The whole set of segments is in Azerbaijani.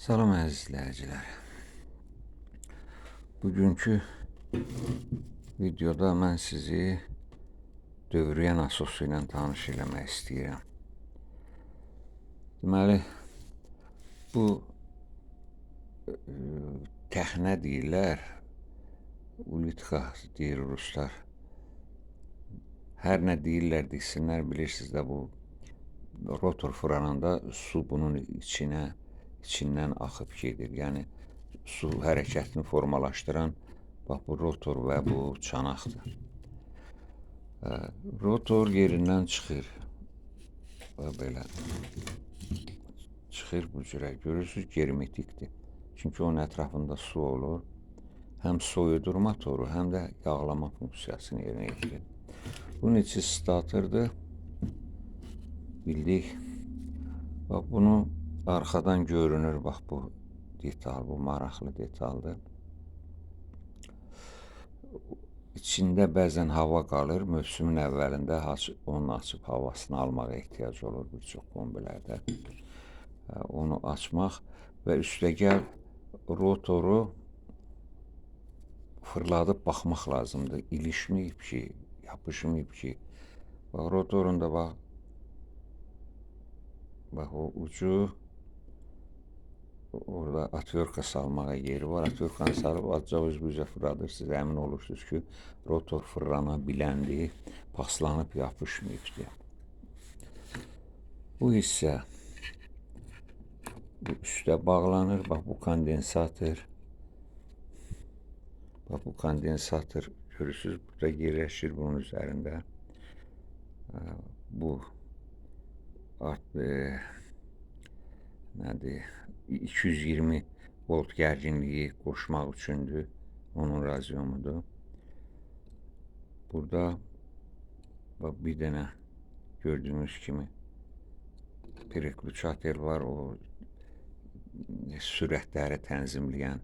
Salam əziz izləyicilər. Bugünkü videoda mən sizi dövriyyə nasosu ilə tanış eləmək istəyirəm. Deməli, bu təxnə deyirlər, ulitka deyir ruslar. Hər nə deyirlər, desinlər, bilirsiniz də bu rotor fırlananda su bunun içindən axıb gedir. Yəni su hərəkətini formalaşdıran bax bu rotor və bu çanaqdır. Rotor yerindən çıxır. Belə çıxır bu cürə. Görürsünüz, germetikdir. Çünki onun ətrafında su olur. Həm soyudur motoru, həm də yağlama funksiyasını yerinə yetirir. Bunun içi statordur. Bildik. Bax, bunu arxadan görünür, bax bu detal, bu maraqlı detaldır. İçində bəzən hava qalır, mövsümün əvvəlində onu açıb havasını almağa ehtiyac olur bir çox kombilərdə. Onu açmaq və üstəgəl rotoru fırladıb baxmaq lazımdır. İlişməyib ki, yapışmayıb ki. Bax, rotorunda bax o ucu, orada atverka salmağa yeri var. Atverkanı salıb azca üzbüzə fırladırsınız. Əmin olursunuz ki, rotor fırlana biləndir, paslanıb yapışmayıbdır. Bu hissə üstə bağlanır. Bax, bu kondensator. Bax, bu kondensator görürsünüz, burada yerləşir bunun üzərində. Bu nədir? 220 volt gərginliyi qoşmaq üçündür. Onun razyomudur. Burada bax, bir dənə gördüyünüz kimi переключатель var. O sürətləri tənzimləyən,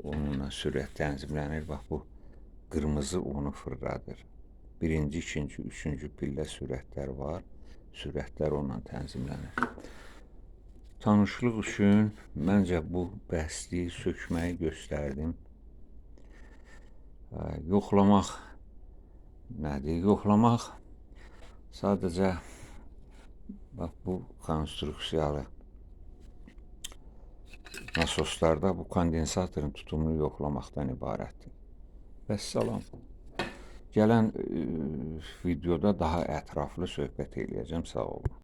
onunla sürət tənzimlənir. Bax, bu qırmızı onu fırladır. Birinci, ikinci, üçüncü pillə sürətlər var. Sürətlər onunla tənzimlənir. Tanışlıq üçün məncə bu bəsliyi sökməyi göstərdim. Yoxlamaq nədir? Yoxlamaq sadəcə bax, bu konstruksiyalı nasoslarda bu kondensatorun tutumunu yoxlamaqdan ibarətdir. Vəssalam. Gələn videoda daha ətraflı söhbət eləyəcəm. Sağ olun.